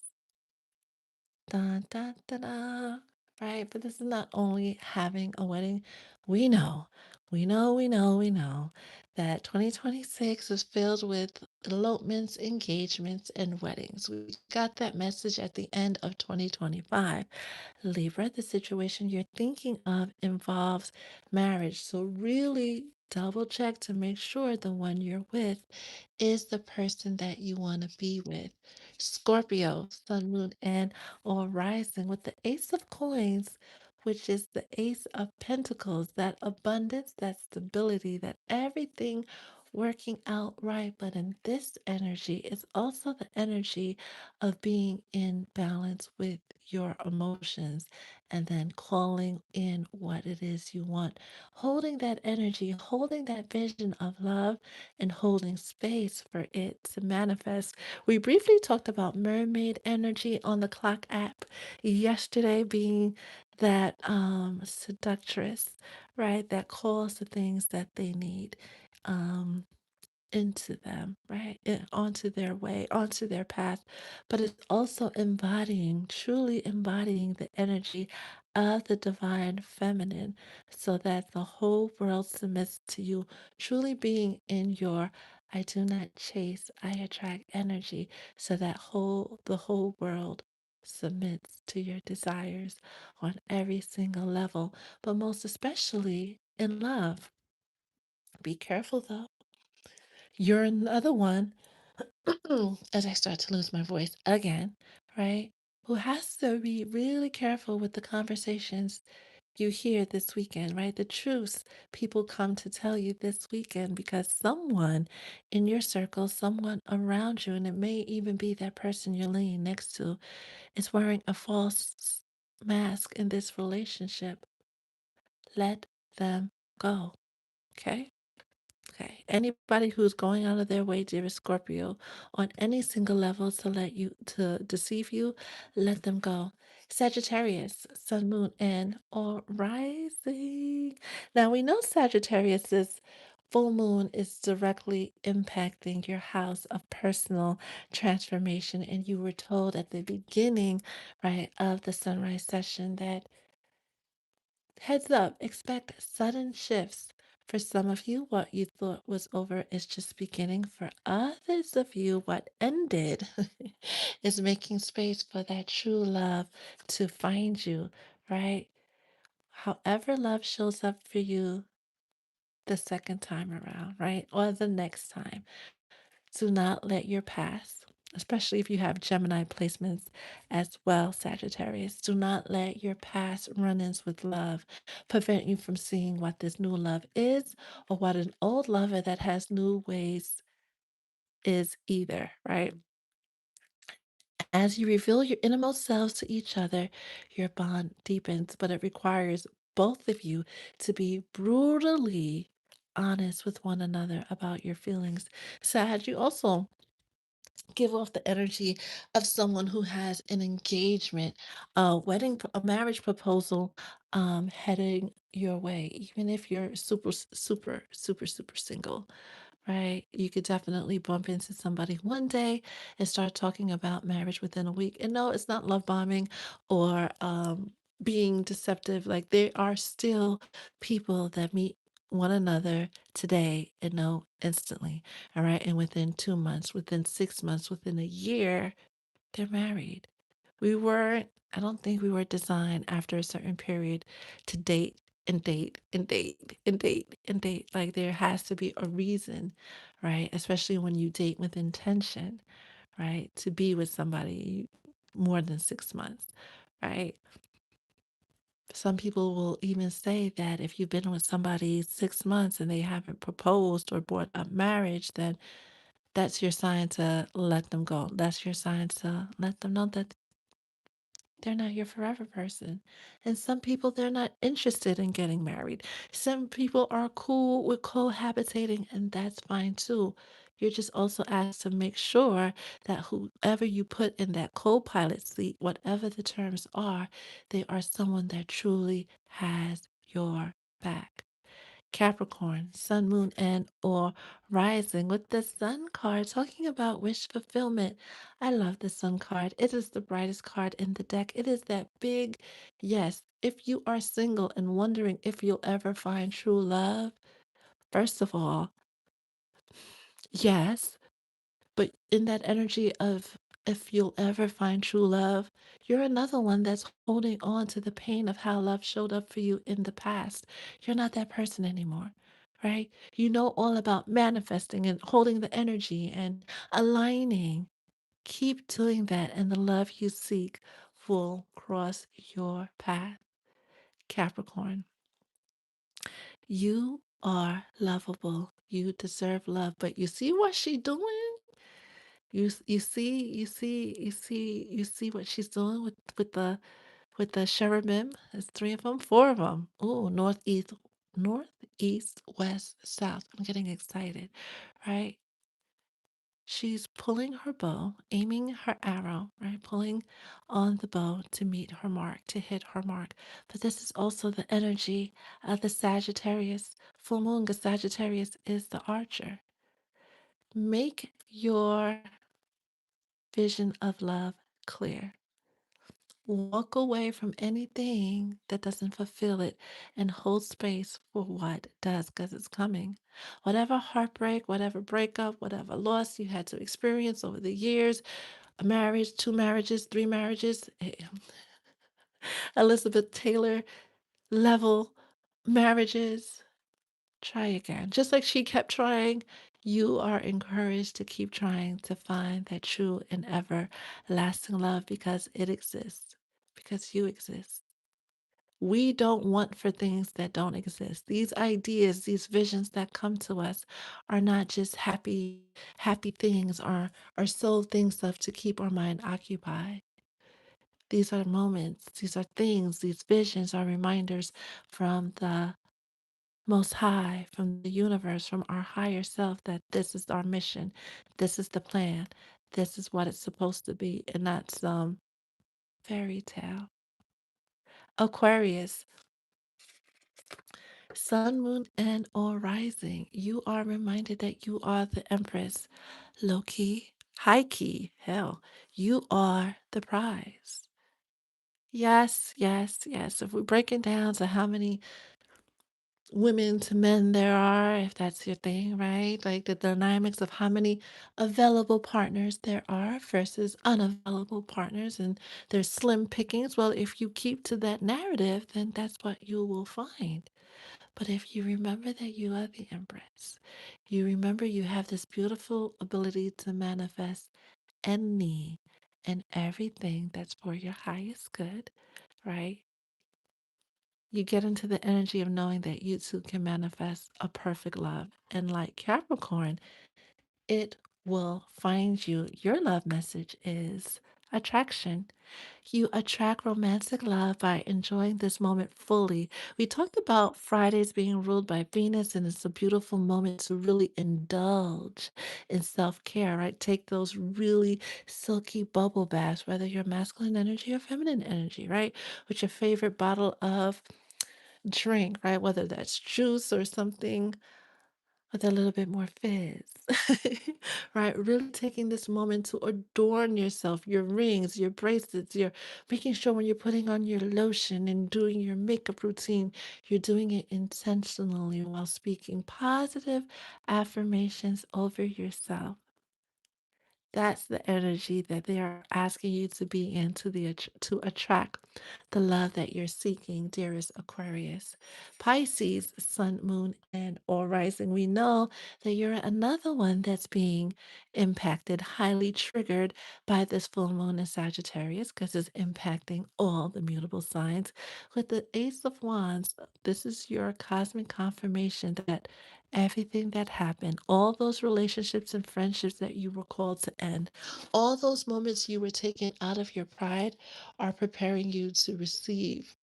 [SPEAKER 1] dun, dun, dun, dun, right? But this is not only having a wedding. We know, we know that 2026 is filled with elopements, engagements, and weddings. We got that message at the end of 2025. Libra, the situation you're thinking of involves marriage. So, really double check to make sure the one you're with is the person that you want to be with. Scorpio, sun, moon, and or rising with the Ace of Coins, which is the Ace of Pentacles, that abundance, that stability, that everything working out right. But in this energy, it's also the energy of being in balance with your emotions and then calling in what it is you want. Holding that energy, holding that vision of love, and holding space for it to manifest. We briefly talked about mermaid energy on the clock app yesterday, being that seductress, right? That calls the things that they need. Um, into them, right? Onto their way, onto their path. But it's also embodying, truly embodying the energy of the divine feminine so that the whole world submits to you, truly being in your I do not chase, I attract energy so that the whole world submits to your desires on every single level, but most especially in love. Be careful though. You're another one as I start to lose my voice again, right? Who has to be really careful with the conversations you hear this weekend, right? The truths people come to tell you this weekend because someone in your circle, someone around you, and it may even be that person you're laying next to, is wearing a false mask in this relationship. Let them go, okay? Okay. Anybody who's going out of their way, dear Scorpio, on any single level to deceive you, let them go. Sagittarius, Sun, Moon, and or rising. Now we know Sagittarius's full moon is directly impacting your house of personal transformation. And you were told at the beginning, right, of the sunrise session that heads up, expect sudden shifts. For some of you, what you thought was over is just beginning. For others of you, what ended is making space for that true love to find you, right? However, love shows up for you the second time around, right? Or the next time. Do not let your past, especially if you have Gemini placements as well, Sagittarius, do not let your past run ins with love prevent you from seeing what this new love is or what an old lover that has new ways is either, right? As you reveal your innermost selves to each other, your bond deepens, but it requires both of you to be brutally honest with one another about your feelings. Sad, you also give off the energy of someone who has an engagement, a marriage proposal heading your way, even if you're super single. Right. You could definitely bump into somebody one day and start talking about marriage within a week. And no, it's not love bombing or being deceptive. Like there are still people that meet one another today and know instantly. All right. And within 2 months, within 6 months, within a year, they're married. I don't think we were designed after a certain period to date and date and date and date and date. Like there has to be a reason, right? Especially when you date with intention, right? To be with somebody more than 6 months, right? Some people will even say that if you've been with somebody 6 months and they haven't proposed or brought up marriage, then that's your sign to let them go. That's your sign to let them know that they're not your forever person. And some people, they're not interested in getting married. Some people are cool with cohabitating, and that's fine too. You're just also asked to make sure that whoever you put in that co pilot seat, whatever the terms are, they are someone that truly has your back. Capricorn, Sun, Moon, and or Rising with the Sun card, talking about wish fulfillment. I love the Sun card. It is the brightest card in the deck. It is that big yes. If you are single and wondering if you'll ever find true love, first of all, yes. But in that energy of if you'll ever find true love, you're another one that's holding on to the pain of how love showed up for you in the past. You're not that person anymore, right? You know all about manifesting and holding the energy and aligning. Keep doing that, and the love you seek will cross your path. Capricorn, you are lovable. You deserve love, but you see what she doing? You see what she's doing with the cherubim. There's three of them, four of them. Oh, northeast, west, south. I'm getting excited, right? She's pulling her bow, aiming her arrow, right? Pulling on the bow to meet her mark, to hit her mark. But this is also the energy of the Sagittarius. Full moon Sagittarius is the archer. Make your vision of love clear. Walk away from anything that doesn't fulfill it and hold space for what does, because it's coming. Whatever heartbreak, whatever breakup, whatever loss you had to experience over the years, a marriage, two marriages, three marriages, Elizabeth Taylor level marriages, try again. Just like she kept trying, you are encouraged to keep trying to find that true and everlasting love because it exists, because you exist. We don't want for things that don't exist. These ideas, these visions that come to us are not just happy things or soul things of to keep our mind occupied. These are moments, these are things, these visions are reminders from the most high, from the universe, from our higher self, that this is our mission, this is the plan, this is what it's supposed to be, and not some fairy tale. Aquarius, sun, moon, and or rising. You are reminded that you are the empress. Low key, high key, hell, you are the prize. Yes, yes, yes. If we're breaking down to how many women to men there are, if that's your thing, right? Like the dynamics of how many available partners there are versus unavailable partners, and there's slim pickings. Well, if you keep to that narrative, then that's what you will find. But if you remember that you are the Empress, you remember you have this beautiful ability to manifest any and everything that's for your highest good, right? You get into the energy of knowing that you too can manifest a perfect love. And like Capricorn, it will find you. Your love message is attraction. You attract romantic love by enjoying this moment fully. We talked about Fridays being ruled by Venus, and it's a beautiful moment to really indulge in self care, right? Take those really silky bubble baths, whether you're masculine energy or feminine energy, right? With your favorite bottle of drink, right? Whether that's juice or something with a little bit more fizz, right? Really taking this moment to adorn yourself, your rings, your bracelets, you're making sure when you're putting on your lotion and doing your makeup routine, you're doing it intentionally while speaking positive affirmations over yourself. That's the energy that they are asking you to be in to attract the love that you're seeking, dearest Aquarius. Pisces, Sun, Moon, and or rising. We know that you're another one that's being impacted, highly triggered by this full moon in Sagittarius because it's impacting all the mutable signs. With the Ace of Wands, this is your cosmic confirmation that everything that happened, all those relationships and friendships that you were called to end, all those moments you were taken out of your pride are preparing you to receive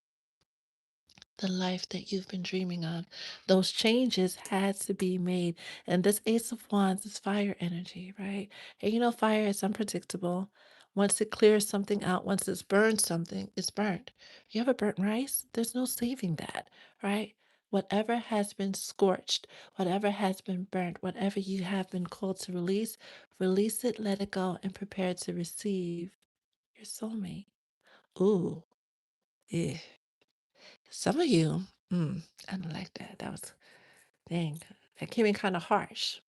[SPEAKER 1] the life that you've been dreaming of. Those changes had to be made. And this Ace of Wands is fire energy, right? And you know, fire is unpredictable. Once it clears something out, once it's burned something, it's burnt. You ever burnt rice? There's no saving that, right? Whatever has been scorched, whatever has been burnt, whatever you have been called to release it, let it go, and prepare to receive your soulmate. Ooh, yeah. Some of you, I don't like that. That was, dang, that came in kind of harsh.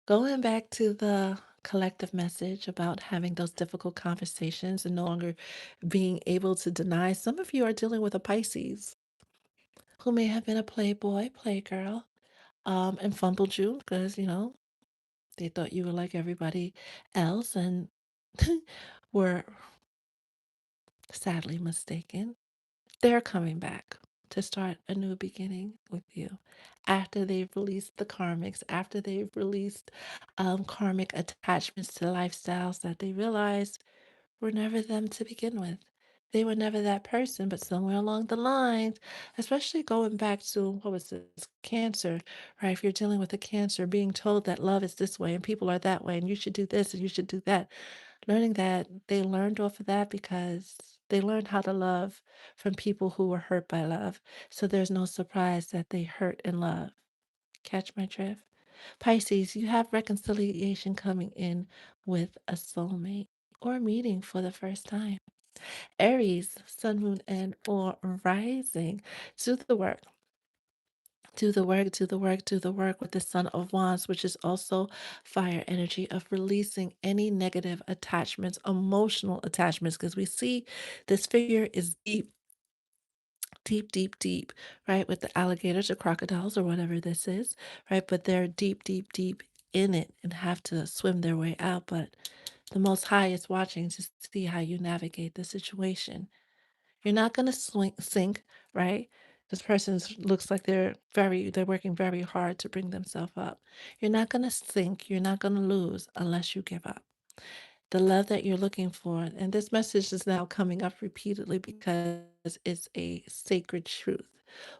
[SPEAKER 1] Going back to the collective message about having those difficult conversations and no longer being able to deny, some of you are dealing with a Pisces who may have been a playboy, playgirl, and fumbled you because, they thought you were like everybody else and were sadly mistaken. They're coming back to start a new beginning with you after they've released the karmics, after they've released karmic attachments to lifestyles that they realized were never them to begin with. They were never that person, but somewhere along the lines, especially going back to what was this cancer, right? If you're dealing with a cancer, being told that love is this way and people are that way, and you should do this and you should do that, learning that they learned off of that because they learned how to love from people who were hurt by love. So there's no surprise that they hurt in love. Catch my drift? Pisces, you have reconciliation coming in with a soulmate or meeting for the first time. Aries, sun, moon, and or rising. Do the work. Do the work, do the work, do the work with the Son of Wands, which is also fire energy of releasing any negative attachments, emotional attachments, because we see this figure is deep, deep, deep, deep, right? With the alligators or crocodiles or whatever this is, right? But they're deep, deep, deep in it and have to swim their way out. But the Most High is watching to see how you navigate the situation. You're not gonna sink, right? This person looks like they're working very hard to bring themselves up. You're not gonna sink, you're not gonna lose unless you give up. The love that you're looking for, and this message is now coming up repeatedly because it's a sacred truth.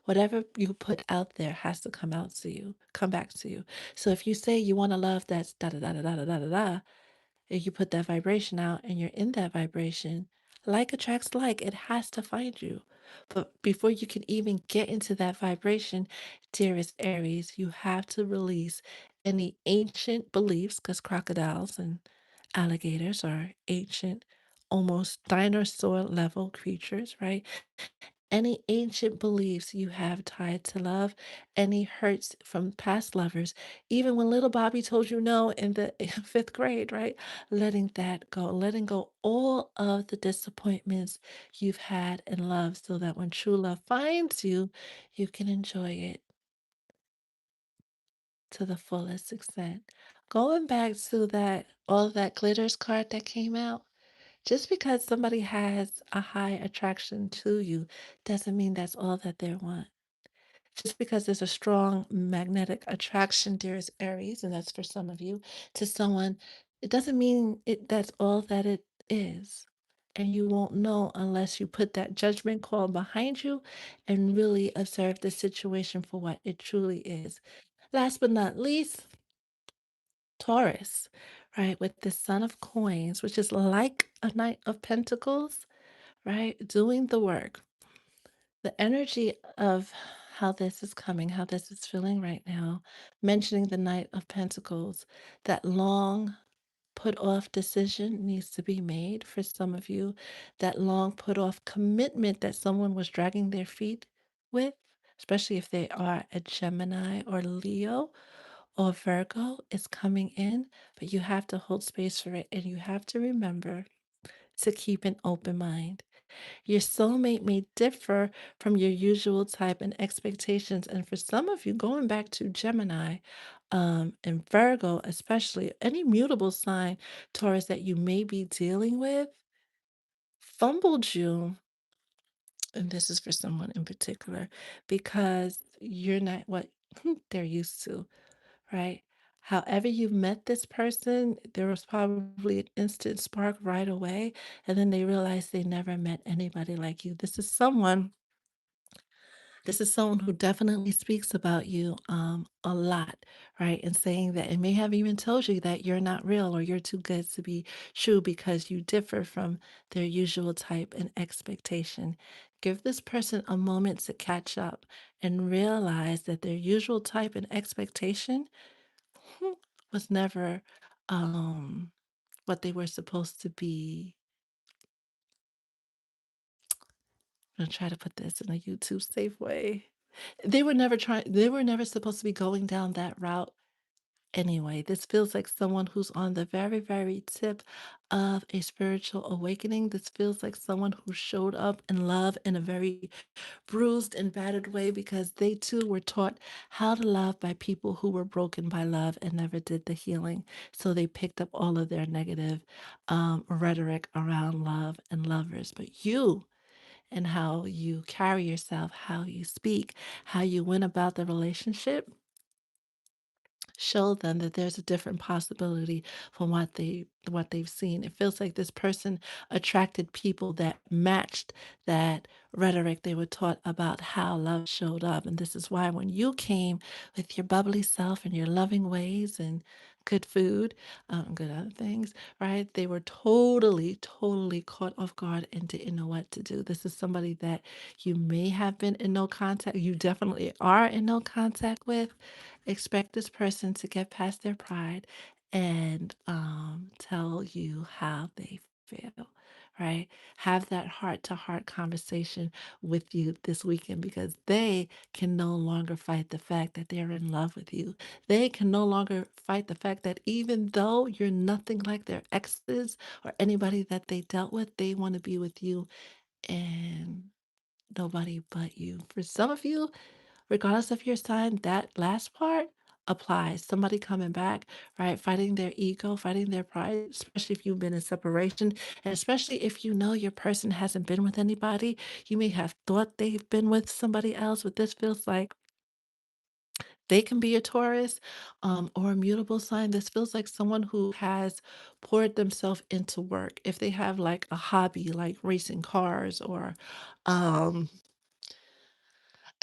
[SPEAKER 1] Whatever you put out there has to come back to you. So if you say you want a love that's da da da da da da da da da, if you put that vibration out and you're in that vibration, like attracts like, it has to find you. But before you can even get into that vibration, dearest Aries, you have to release any ancient beliefs, because crocodiles and alligators are ancient, almost dinosaur level creatures, right? Any ancient beliefs you have tied to love, any hurts from past lovers, even when little Bobby told you no in the fifth grade, right? Letting go all of the disappointments you've had in love so that when true love finds you, you can enjoy it to the fullest extent. Going back to that, all that glitters card that came out, just because somebody has a high attraction to you doesn't mean that's all that they want. Just because there's a strong magnetic attraction, dearest Aries, and that's for some of you, to someone, It doesn't mean that's all that it is. And you won't know unless you put that judgment call behind you and really observe the situation for what it truly is. Last but not least, Taurus, right? With the Son of Coins, which is like a Knight of Pentacles, right? Doing the work. The energy of how this is coming, how this is feeling right now, mentioning the Knight of Pentacles, that long put off decision needs to be made for some of you. That long put off commitment that someone was dragging their feet with, especially if they are a Gemini or Leo or Virgo, is coming in, but you have to hold space for it and you have to remember to keep an open mind. Your soulmate may differ from your usual type and expectations. And for some of you, going back to Gemini and Virgo, especially any mutable sign, Taurus, that you may be dealing with, fumbled you. And this is for someone in particular, because you're not what they're used to, right? However, you met this person, there was probably an instant spark right away, and then they realized they never met anybody like you. This is someone who definitely speaks about you a lot, right? And saying that it may have even told you that you're not real or you're too good to be true because you differ from their usual type and expectation. Give this person a moment to catch up and realize that their usual type and expectation was never um, what they were supposed to be. I'm gonna try to put this in a YouTube safe way. They were never supposed to be going down that route anyway. This feels like someone who's on the very, very tip of a spiritual awakening. This feels like someone who showed up in love in a very bruised and battered way because they too were taught how to love by people who were broken by love and never did the healing. So they picked up all of their negative rhetoric around love and lovers. But you, and how you carry yourself, how you speak, how you went about the relationship, show them that there's a different possibility from what they've seen. It feels like this person attracted people that matched that rhetoric they were taught about how love showed up. And this is why when you came with your bubbly self and your loving ways and good food, good other things, right? They were totally, totally caught off guard and didn't know what to do. This is somebody that you may have been in no contact, you definitely are in no contact with. Expect this person to get past their pride and tell you how they feel, right? Have that heart to heart conversation with you this weekend because they can no longer fight the fact that they're in love with you. They can no longer fight the fact that even though you're nothing like their exes or anybody that they dealt with, they want to be with you and nobody but you. For some of you, regardless of your sign, that last part applies. Somebody coming back, right? Fighting their ego, fighting their pride, especially if you've been in separation, and especially if you know your person hasn't been with anybody. You may have thought they've been with somebody else, but this feels like they can be a Taurus or a mutable sign. This feels like someone who has poured themselves into work. If they have like a hobby, like racing cars or um,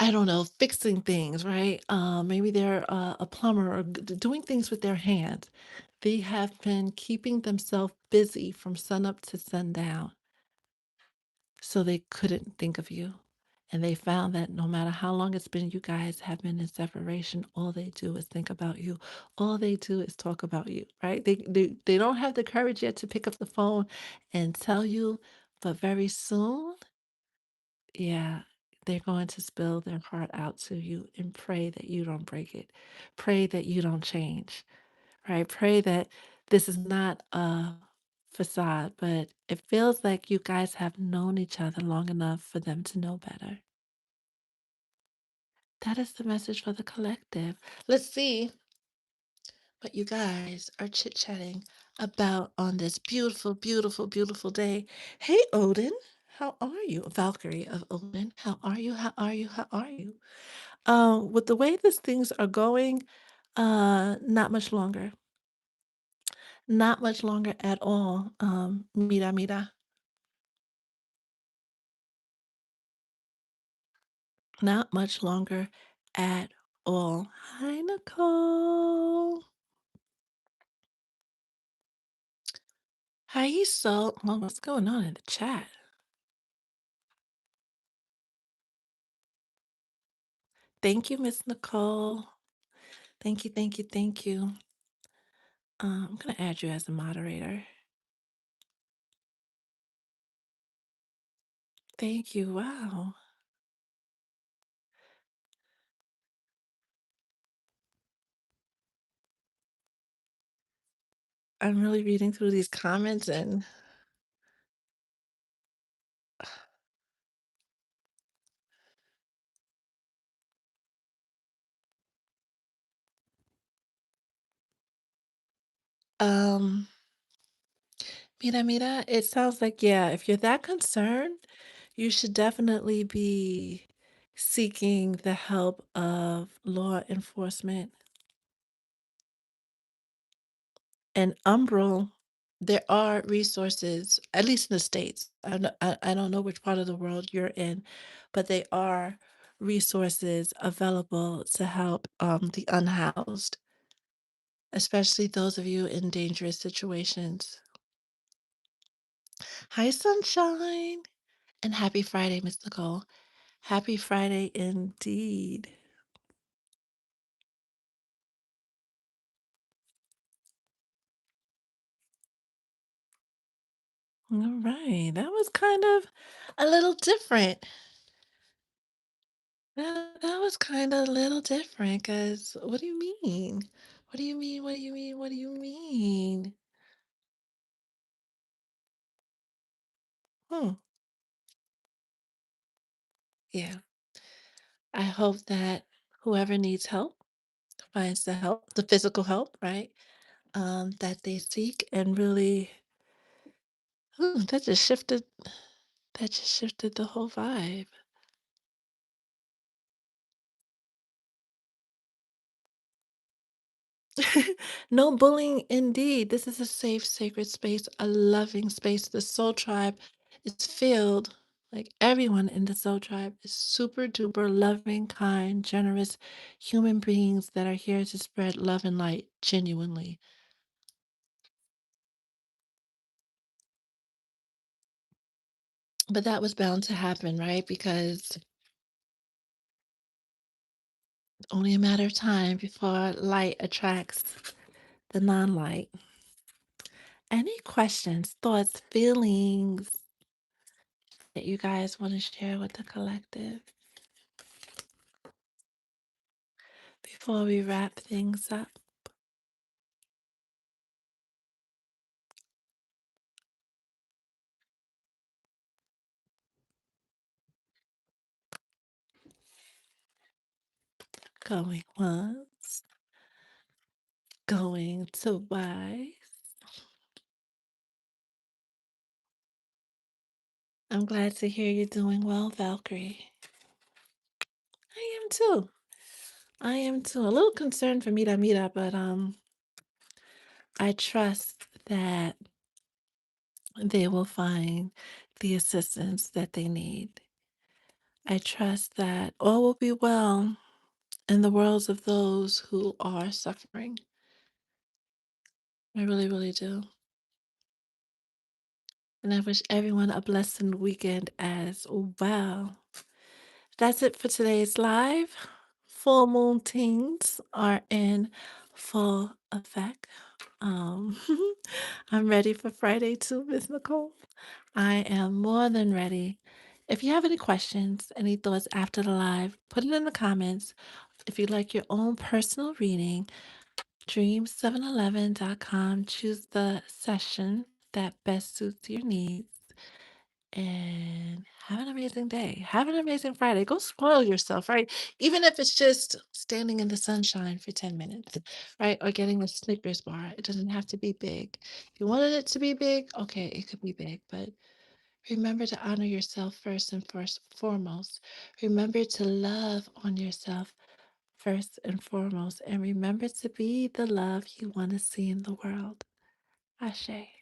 [SPEAKER 1] I don't know, fixing things, right? Maybe they're a plumber or doing things with their hands. They have been keeping themselves busy from sunup to sundown, so they couldn't think of you. And they found that no matter how long it's been, you guys have been in separation. All they do is think about you. All they do is talk about you, right? They don't have the courage yet to pick up the phone and tell you, but very soon, yeah, they're going to spill their heart out to you and pray that you don't break it. Pray that you don't change, right? Pray that this is not a facade, but it feels like you guys have known each other long enough for them to know better. That is the message for the collective. Let's see what you guys are chit chatting about on this beautiful, beautiful, beautiful day. Hey, Odin, how are you? Valkyrie of Odin, how are you? How are you? How are you? With the way these things are going, not much longer. Not much longer at all. Mira, mira. Not much longer at all. Hi, Nicole. Hi, so. Well, what's going on in the chat? Thank you, Miss Nicole. Thank you, thank you, thank you. I'm gonna add you as a moderator. Thank you. Wow. I'm really reading through these comments and um mira, mira, it sounds like, yeah, if you're that concerned, you should definitely be seeking the help of law enforcement and Umbral. There are resources, at least in the States. I don't know which part of the world you're in, but they are resources available to help the unhoused, especially those of you in dangerous situations. Hi, sunshine, and happy Friday, Miss Nicole. Happy Friday indeed. All right, that was kind of a little different. That was kind of a little different, cause what do you mean? What do you mean? What do you mean? What do you mean? Hmm. Yeah. I hope that whoever needs help finds the help, the physical help, right? That they seek and really, ooh, that just shifted the whole vibe. No bullying indeed. This is a safe, sacred space, a loving space. The soul tribe is filled, like everyone in the soul tribe is super duper loving, kind, generous human beings that are here to spread love and light genuinely. But that was bound to happen, right? Because it's only a matter of time before light attracts the non light. Any questions, thoughts, feelings that you guys want to share with the collective before we wrap things up? Going once, going twice. I'm glad to hear you're doing well, Valkyrie. I am too. I am too. A little concerned for Mira Mira, but I trust that they will find the assistance that they need. I trust that all will be well in the worlds of those who are suffering. I really, really do. And I wish everyone a blessed weekend as well. That's it for today's live. Full moon teens are in full effect. Um, I'm ready for Friday too, Miss Nicole. I am more than ready. If you have any questions, any thoughts after the live, put it in the comments. If you'd like your own personal reading, dream711.com. Choose the session that best suits your needs. And have an amazing day. Have an amazing Friday. Go spoil yourself, right? Even if it's just standing in the sunshine for 10 minutes, right? Or getting a Snickers bar. It doesn't have to be big. If you wanted it to be big, okay, it could be big. But remember to honor yourself first and first foremost. Remember to love on yourself first and foremost. And remember to be the love you want to see in the world. Ashe.